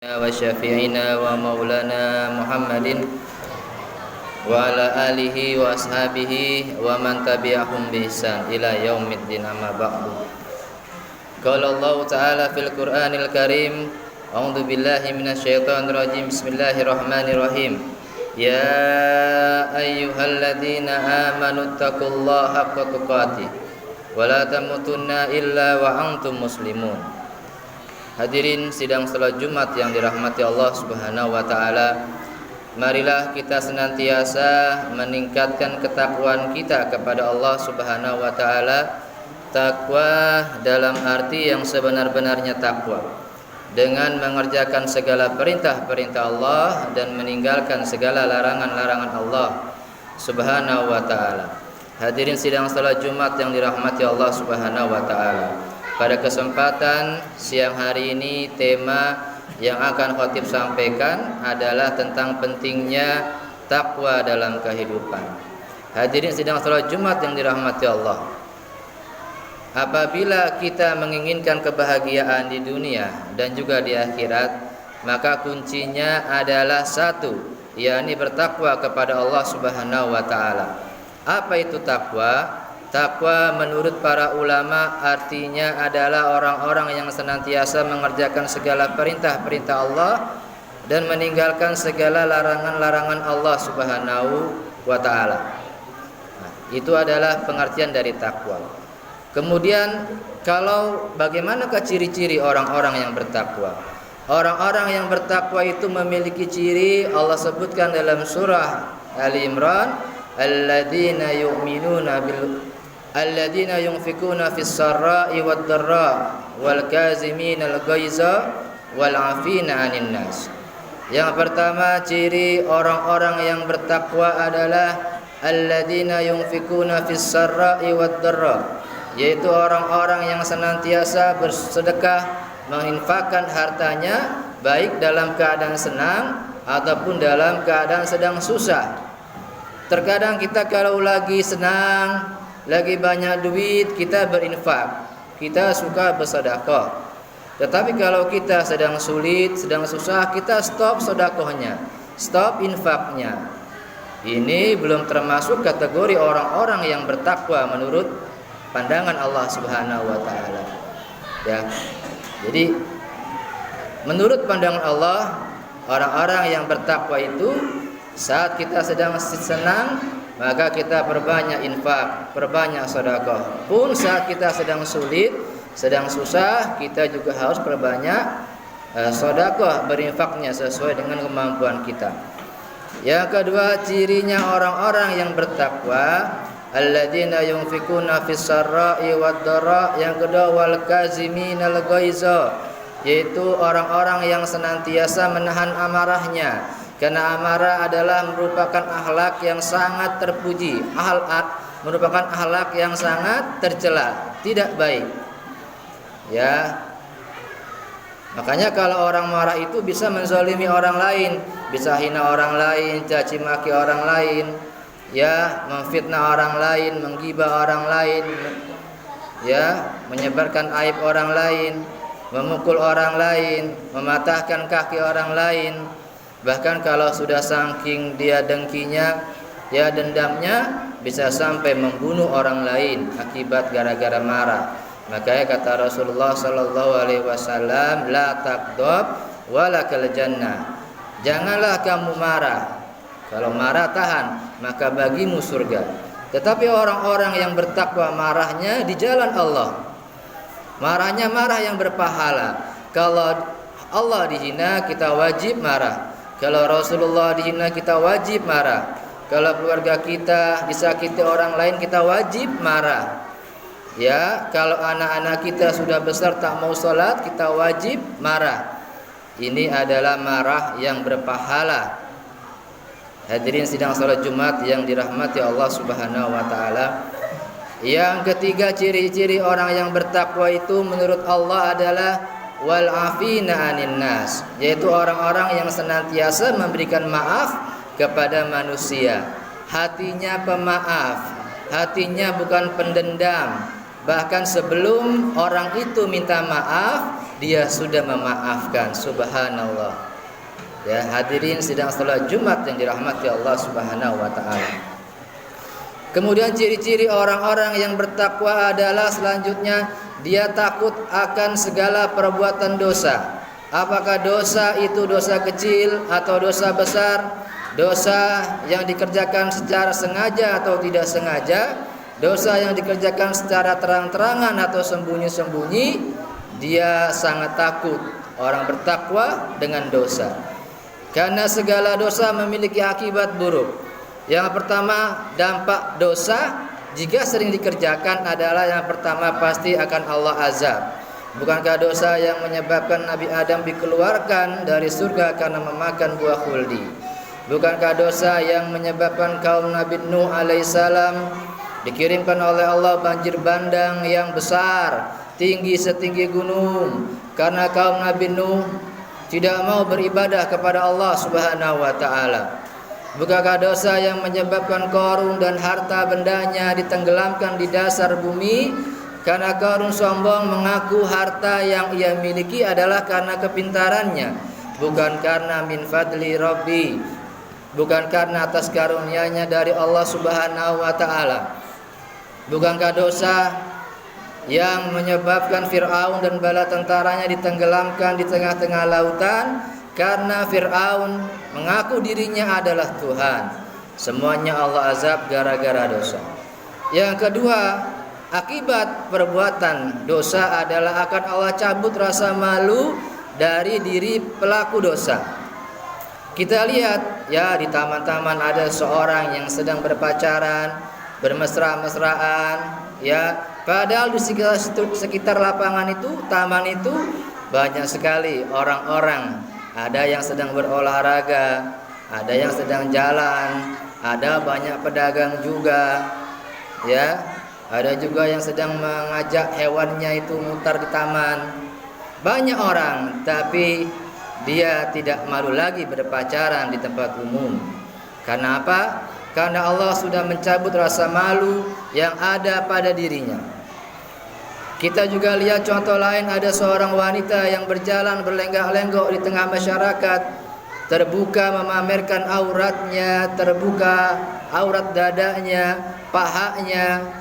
وشفيعنا ومولانا محمد وعلى آله وأصحابه ومن تبعهم بإحسان إلى يوم الدين أما بعد. قال الله تعالى في القرآن الكريم أعوذ بالله من الشيطان الرجيم بسم الله الرحمن الرحيم يا أيها الذين آمنوا اتقوا الله حق تقاته ولا تموتن إلا وأنتم مسلمون. Hadirin sidang salat Jumat yang dirahmati Allah Subhanahu wa taala. Marilah kita senantiasa meningkatkan ketakwaan kita kepada Allah Subhanahu wa taala. Takwa dalam arti yang sebenar-benarnya takwa, dengan mengerjakan segala perintah-perintah Allah dan meninggalkan segala larangan-larangan Allah Subhanahu wa taala. Hadirin sidang salat Jumat yang dirahmati Allah Subhanahu wa taala. Pada kesempatan siang hari ini, tema yang akan khatib sampaikan adalah tentang pentingnya takwa dalam kehidupan. Hadirin sidang salat Jumat yang dirahmati Allah, apabila kita menginginkan kebahagiaan di dunia dan juga di akhirat, maka kuncinya adalah satu, yakni bertakwa kepada Allah Subhanahu wa taala. Apa itu takwa? Takwa menurut para ulama artinya adalah orang-orang yang senantiasa mengerjakan segala perintah-perintah Allah dan meninggalkan segala larangan-larangan Allah Subhanahu wa taala. Itu adalah pengertian dari takwa. Kemudian kalau bagaimanakah ciri-ciri orang-orang yang bertakwa? Orang-orang yang bertakwa itu memiliki ciri Allah sebutkan dalam surah Ali Imran, alladzina yunfikuna fis sarra'i wad dharra wal kaziminal ghaiza wal 'afina 'anil nas. Yang pertama, ciri orang-orang yang bertakwa adalah alladzina yunfikuna fis sarra'i wad dharra, yaitu orang-orang yang senantiasa bersedekah, menginfakkan hartanya baik dalam keadaan senang ataupun dalam keadaan sedang susah. Terkadang kita kalau lagi senang, lagi banyak duit, kita berinfak, kita suka bersedekah. Tetapi kalau kita sedang sulit, sedang susah, kita stop sedekahnya, stop infaknya. Ini belum termasuk kategori orang-orang yang bertakwa menurut pandangan Allah Subhanahu wa taala. Ya. Jadi menurut pandangan Allah, orang-orang yang bertakwa itu saat kita sedang senang, maka kita perbanyak infak, perbanyak sedekah. Pun saat kita sedang sulit, sedang susah, kita juga harus perbanyak sedekah, berinfaknya sesuai dengan kemampuan kita. Yang kedua, cirinya orang-orang yang bertakwa, alladzina yunfikuna fis sarra'i wad dharra. Yang kedua, wal kaziminal ghaiza, yaitu orang-orang yang senantiasa menahan amarahnya. Karena amarah adalah merupakan akhlak yang sangat terpuji, merupakan akhlak yang sangat tercela, tidak baik. Ya. Makanya kalau orang marah itu bisa menzalimi orang lain, bisa hina orang lain, caci maki orang lain, ya, memfitnah orang lain, menggibah orang lain, ya, menyebarkan aib orang lain, memukul orang lain, mematahkan kaki orang lain. Bahkan kalau sudah saking dia dengkinya, ya dendamnya, bisa sampai membunuh orang lain akibat gara-gara marah. Makanya kata Rasulullah sallallahu alaihi wasallam, la taqdab walakal jannah. Janganlah kamu marah. Kalau marah tahan, maka bagimu surga. Tetapi orang-orang yang bertakwa marahnya di jalan Allah. Marahnya marah yang berpahala. Kalau Allah dihina, kita wajib marah. Kalau Rasulullah dihina, kita wajib marah. Kalau keluarga kita disakiti orang lain, kita wajib marah. Ya, kalau anak-anak kita sudah besar tak mau sholat, kita wajib marah. Ini adalah marah yang berpahala. Hadirin sidang salat Jumat yang dirahmati Allah Subhanahu wa taala. Yang ketiga, ciri-ciri orang yang bertakwa itu menurut Allah adalah wal 'afina 'anil nas, yaitu orang-orang yang senantiasa memberikan maaf kepada manusia. Hatinya pemaaf, hatinya bukan pendendam. Bahkan sebelum orang itu minta maaf, dia sudah memaafkan. Subhanallah. Ya, hadirin sidang salat Jumat yang dirahmati Allah Subhanahu wa taala. Kemudian ciri-ciri orang-orang yang bertakwa adalah selanjutnya dia takut akan segala perbuatan dosa. Apakah dosa itu dosa kecil atau dosa besar, dosa yang dikerjakan secara sengaja atau tidak sengaja, dosa yang dikerjakan secara terang-terangan atau sembunyi-sembunyi, dia sangat takut orang bertakwa dengan dosa. Karena segala dosa memiliki akibat buruk. Yang pertama, dampak dosa jika sering dikerjakan adalah yang pertama pasti akan Allah azab. Bukankah dosa yang menyebabkan Nabi Adam dikeluarkan dari surga karena memakan buah khuldi? Bukankah dosa yang menyebabkan kaum Nabi Nuh alaihissalam dikirimkan oleh Allah banjir bandang yang besar, tinggi setinggi gunung, karena kaum Nabi Nuh tidak mau beribadah kepada Allah Subhanahu wa taala? Bukankah dosa yang menyebabkan Qarun dan harta bendanya ditenggelamkan di dasar bumi karena Qarun sombong mengaku harta yang ia miliki adalah karena kepintarannya, bukan karena min fadli Rabbi, bukan karena atas karunia-Nya dari Allah Subhanahu wa taala? Bukankah dosa yang menyebabkan Fir'aun dan bala tentaranya ditenggelamkan di tengah-tengah lautan karena Fir'aun mengaku dirinya adalah Tuhan? Semuanya Allah azab gara-gara dosa. Yang kedua, akibat perbuatan dosa adalah akan Allah cabut rasa malu dari diri pelaku dosa. Kita lihat ya, di taman-taman ada seorang yang sedang berpacaran, bermesra-mesraan, ya, padahal di sekitar lapangan itu, taman itu banyak sekali orang-orang. Ada yang sedang berolahraga, ada yang sedang jalan, ada banyak pedagang juga, ya. Ada juga yang sedang mengajak hewannya itu mutar di taman. Banyak orang, tapi dia tidak malu lagi berpacaran di tempat umum. Karena apa? Karena Allah sudah mencabut rasa malu yang ada pada dirinya. Kita juga lihat contoh lain, ada seorang wanita yang berjalan berlenggak-lenggok di tengah masyarakat, terbuka memamerkan auratnya, terbuka aurat dadanya, pahanya,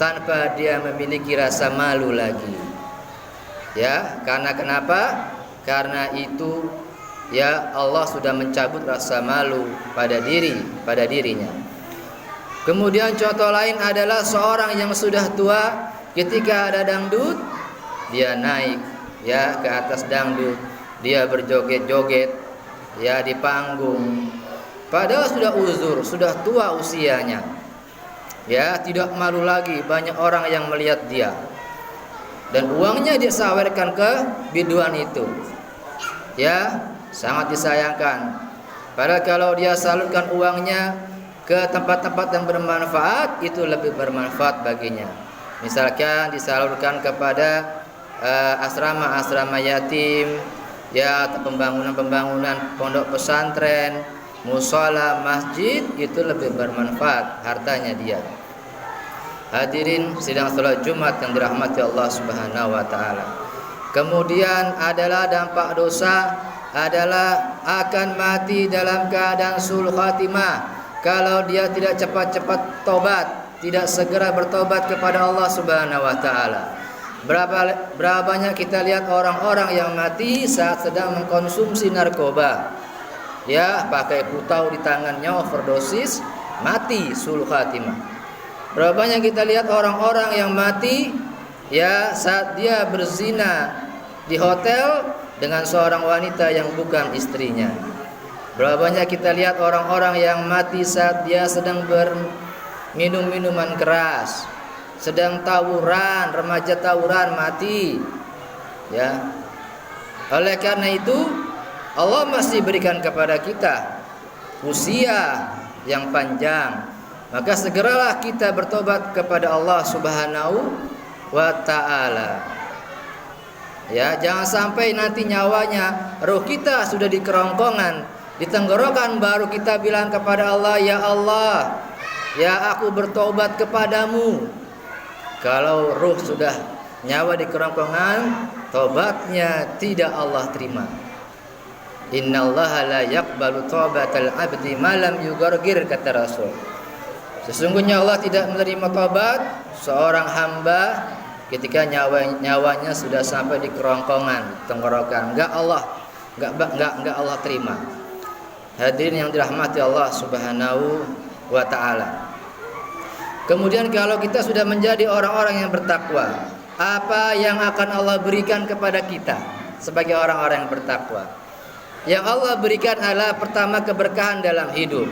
tanpa dia memiliki rasa malu lagi. Ya, karena kenapa? Karena itu ya Allah sudah mencabut rasa malu pada dirinya. Kemudian contoh lain adalah seorang yang sudah tua, ketika ada dangdut dia naik ya ke atas dangdut, dia berjoget-joget ya di panggung, padahal sudah uzur, sudah tua usianya. Ya, tidak malu lagi, banyak orang yang melihat dia. Dan uangnya dia sawerkan ke biduan itu. Ya, sangat disayangkan. Padahal kalau dia salurkan uangnya ke tempat-tempat yang bermanfaat, itu lebih bermanfaat baginya. Misalkan disalurkan kepada asrama-asrama yatim, ya, pembangunan pondok pesantren, mushola, masjid, itu lebih bermanfaat hartanya dia. Hadirin sidang salat Jumat yang dirahmati Allah Subhanahu wa taala. Kemudian adalah dampak dosa adalah akan mati dalam keadaan sul khatimah kalau dia tidak cepat-cepat tobat, tidak segera bertobat kepada Allah Subhanahu wa taala. Berapa banyak kita lihat orang-orang yang mati saat sedang mengkonsumsi narkoba. Ya, pakai putau di tangannya, overdosis, mati sul khatimah. Berapa banyak kita lihat orang-orang yang mati ya saat dia berzina di hotel dengan seorang wanita yang bukan istrinya. Berapa banyak kita lihat orang-orang yang mati saat dia sedang berminum minuman keras, sedang tawuran, remaja tawuran, mati. Ya. Oleh karena itu Allah masih berikan kepada kita usia yang panjang. Maka segeralah kita bertobat kepada Allah Subhanahu wa taala. Ya, jangan sampai nanti nyawanya, roh kita sudah di kerongkongan, di tenggorokan, baru kita bilang kepada Allah, ya Allah, ya aku bertobat kepadamu. Kalau roh sudah nyawa di kerongkongan, tobatnya tidak Allah terima. Innallaha la yaqbalu taubatal abdi malam yugargir, kata Rasul. Sesungguhnya Allah tidak menerima tobat seorang hamba ketika nyawanya sudah sampai di kerongkongan, tenggorokan. Enggak Allah terima. Hadirin yang dirahmati Allah Subhanahu wa taala. Kemudian kalau kita sudah menjadi orang-orang yang bertakwa, apa yang akan Allah berikan kepada kita sebagai orang-orang yang bertakwa? Yang Allah berikan adalah pertama keberkahan dalam hidup.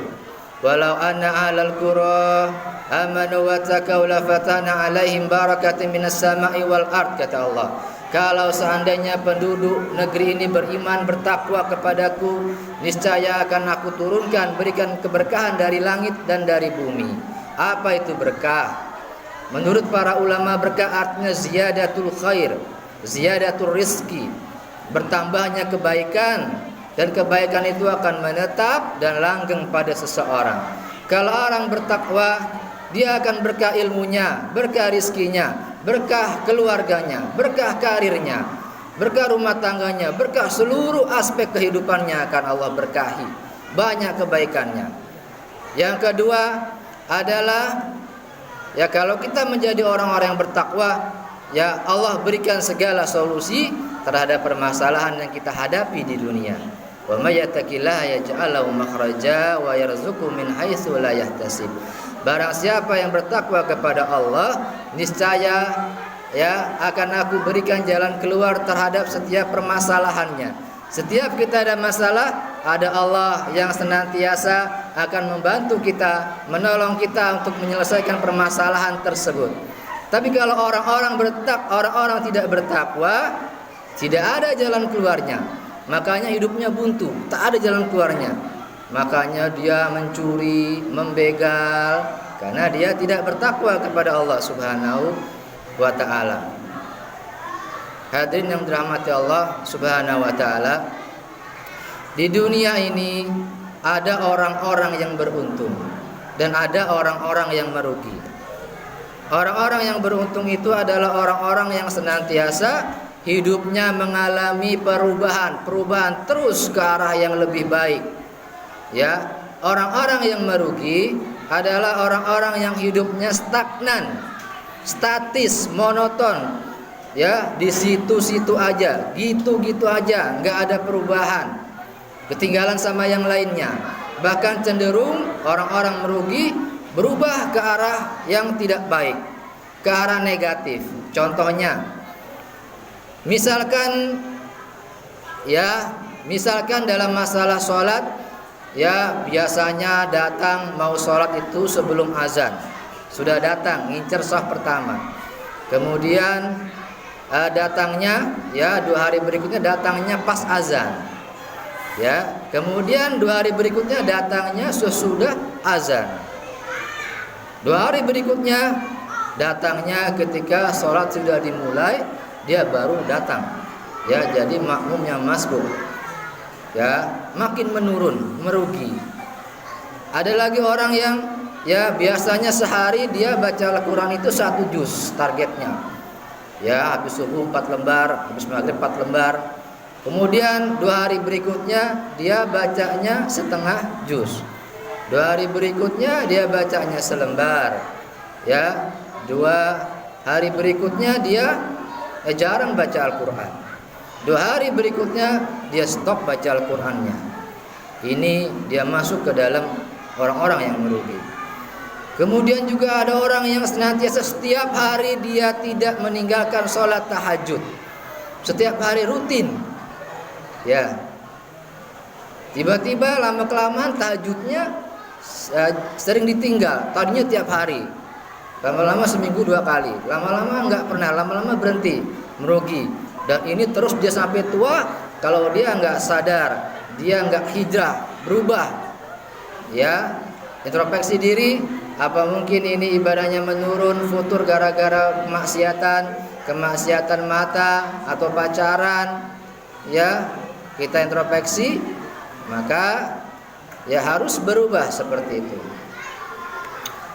Walau anna ahlal qura amanu wa taqaw la fatana alaihim barakatin minas sama'i wal ard, kata Allah. Kalau seandainya penduduk negeri ini beriman bertakwa kepadaku, niscaya akan aku turunkan, berikan keberkahan dari langit dan dari bumi. Apa itu berkah? Menurut para ulama, berkah artinya ziyadatul khair, ziyadatul rizki, bertambahnya kebaikan, dan kebaikan itu akan menetap dan langgeng pada seseorang. Kalau orang bertakwa, dia akan berkah ilmunya, berkah rizkinya, berkah keluarganya, berkah karirnya, berkah rumah tangganya, berkah seluruh aspek kehidupannya akan Allah berkahi. Banyak kebaikannya. Yang kedua adalah, ya kalau kita menjadi orang-orang yang bertakwa, ya Allah berikan segala solusi terhadap permasalahan yang kita hadapi di dunia. Wa may yattaqillaha yaj'al lahu makhraja wa yarzuqhu min haitsu la yahtasib. Barang siapa yang bertakwa kepada Allah, niscaya ya akan aku berikan jalan keluar terhadap setiap permasalahannya. Setiap kita ada masalah, ada Allah yang senantiasa akan membantu kita, menolong kita untuk menyelesaikan permasalahan tersebut. Tapi kalau orang-orang tidak bertakwa, tidak ada jalan keluarnya. Makanya hidupnya buntu, tak ada jalan keluarnya. Makanya dia mencuri, membegal, karena dia tidak bertakwa kepada Allah Subhanahu wa ta'ala. Hadirin yang dirahmati Allah Subhanahu wa ta'ala, di dunia ini ada orang-orang yang beruntung dan ada orang-orang yang merugi. Orang-orang yang beruntung itu adalah orang-orang yang senantiasa hidupnya mengalami perubahan terus ke arah yang lebih baik. Ya, orang-orang yang merugi adalah orang-orang yang hidupnya stagnan, statis, monoton. Ya, di situ-situ aja, gitu-gitu aja, nggak ada perubahan, ketinggalan sama yang lainnya. Bahkan cenderung orang-orang merugi berubah ke arah yang tidak baik, ke arah negatif. Contohnya, misalkan dalam masalah sholat, ya biasanya datang mau sholat itu sebelum azan, sudah datang ngincer shaf pertama. Kemudian datangnya ya 2 hari berikutnya datangnya pas azan. Ya, kemudian 2 hari berikutnya datangnya sesudah azan. 2 hari berikutnya datangnya ketika sholat sudah dimulai, dia baru datang. Ya, jadi makmumnya masbuk. Ya, makin menurun, merugi. Ada lagi orang yang ya biasanya sehari dia baca Al-Quran itu 1 juz targetnya. Ya, habis subuh 4 lembar, habis maghrib 4 lembar. Kemudian 2 hari berikutnya dia bacanya setengah juz. 2 hari berikutnya dia bacanya selembar. Ya, 2 hari berikutnya dia jarang baca Al-Quran. 2 hari berikutnya dia stop baca Al-Qurannya. Ini dia masuk ke dalam orang-orang yang merugi. Kemudian juga ada orang yang senantiasa setiap hari dia tidak meninggalkan sholat tahajud. Setiap hari rutin. Ya, tiba-tiba lama-kelamaan tahajudnya sering ditinggal. Tadinya tiap hari, lama-lama seminggu 2 kali, lama-lama nggak pernah, lama-lama berhenti, merugi. Dan ini terus dia sampai tua. Kalau dia nggak sadar, dia nggak hijrah, berubah, ya, introspeksi diri, apa mungkin ini ibadahnya menurun, futur gara-gara kemaksiatan mata atau pacaran, ya, kita introspeksi, maka ya harus berubah seperti itu.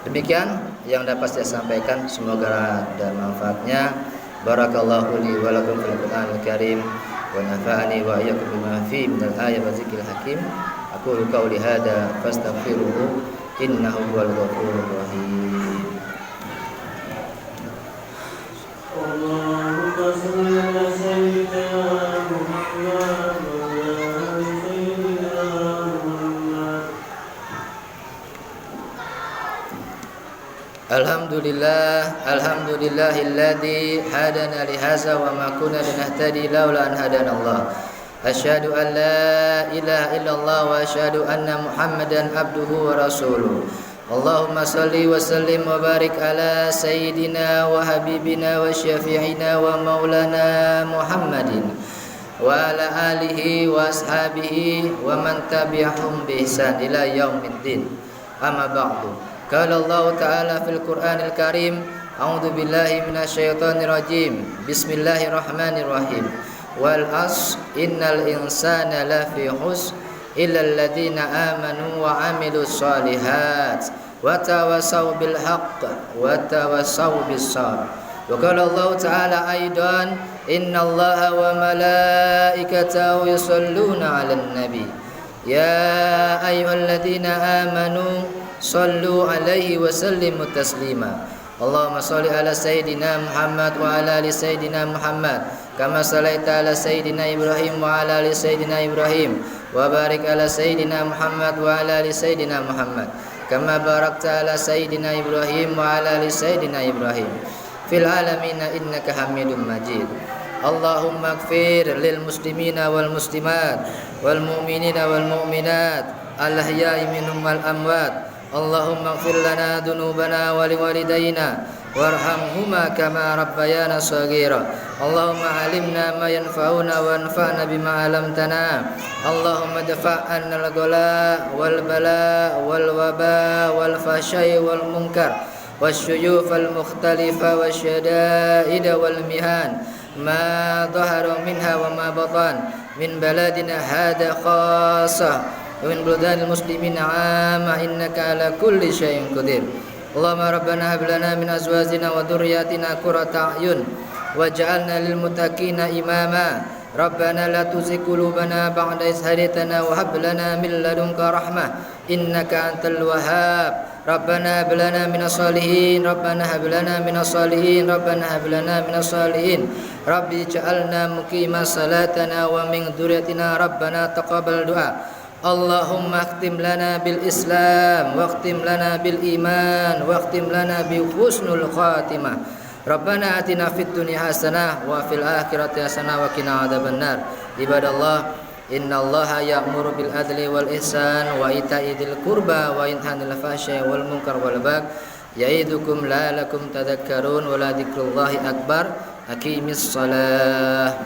Demikian yang dapat saya sampaikan, semoga ada manfaatnya. Barakallahu li wa lakum fil Qur'anil Karim wa nafa'ani wa iyyakum bima fihi minal ayati wa dzikril hakim. Aqulu qawli hadza fastaghfiruhu innahu huwal ghafurur rahim. Allahumma shalli ala sayyidina Muhammad wa ala ali sayyidina Muhammad. Alhamdulillahilladzi hadana li hadza wa ma kunna linahtadi laula an hadanallah. Asyhadu an la ilaha illallah wa asyhadu anna Muhammadan abduhu wa rasuluh. Allahumma salli wa sallim wa barik ala sayyidina wa habibina wa syafi'ina wa maulana Muhammadin wa ala alihi wa ashabihi wa man tabi'ahum bi ihsan ila yaumiddin. Amma ba'du. Qala Allah Ta'ala fil Qur'anil Karim, a'udzu billahi minasyaitonir rajim. Bismillahirrahmanirrahim. Wal 'asr innal insana lafi khusr illa alladziina aamanu wa 'amilus shalihat wa tawassaw bil haqq wa tawassaw bis sabr. Wa qala Allah Ta'ala aidan, innallaha wa malaikatahu yusholluna 'alan nabi. Ya ayyuhalladzina amanu sallu alaihi wa sallimu taslima. Allahumma salli ala sayyidina Muhammad wa ala ali sayyidina Muhammad kama sallaita ala sayyidina Ibrahim wa ala ali sayyidina Ibrahim wa barik ala sayyidina Muhammad wa ala ali sayyidina Muhammad kama barakta ala sayyidina Ibrahim wa ala ali sayyidina Ibrahim fil alamin innaka Hamidum Majid. Allahumma ighfir lil muslimina wal muslimat wal mu'minina wal mu'minat al ahya'i minhum wal amwat. Allahumma ighfir lana dhunubana wa liwalidayna warhamhuma kama rabbayana shaghira. Allahumma alimna ma yanfa'una wa anfa'na bima 'allamtana. Allahumma dafa' 'anna al-ghala wal bala wal waba wal fahsya'i wal munkar wasyuyuf al mukhtalifa wasyada'id wal mihan ma dhahara minha wa ma batan min baladina hadha khassah wa min buladil muslimin 'amma innaka ala kulli syai'in qadir. Allahumma rabbana hab lana min azwajina wa dhurriyyatina qurrata a'yun waj'alna lil muttaqina imama. Rabbana la tuzigh qulubana ba'da idh hadaytana wa hab lana min ladunka rahmah innaka antal wahhab. Rabbana hab lana minas solihin. Rabbana hab lana minas solihin. Rabbana hab lana minas solihin. Rabbi ij'alna muqimas salatana wa min dhurriyyatina rabbana taqabbal du'a. Allahumma akhtim lana bil Islam wa akhtim lana bil iman wa akhtim lana bi husnul khatimah. Rabbana atina fid dunya hasanah wa fil akhirati hasanah wa qina adzabannar. Ibadallah, innallaha ya'muru bil adli wal ihsan wa ita'i dzil qurba wa yanha 'anil fahsya'i wal munkar wal baghi ya'idukum la'allakum tadhakkarun wa la dzikrullahi akbar. Aqimis shalah.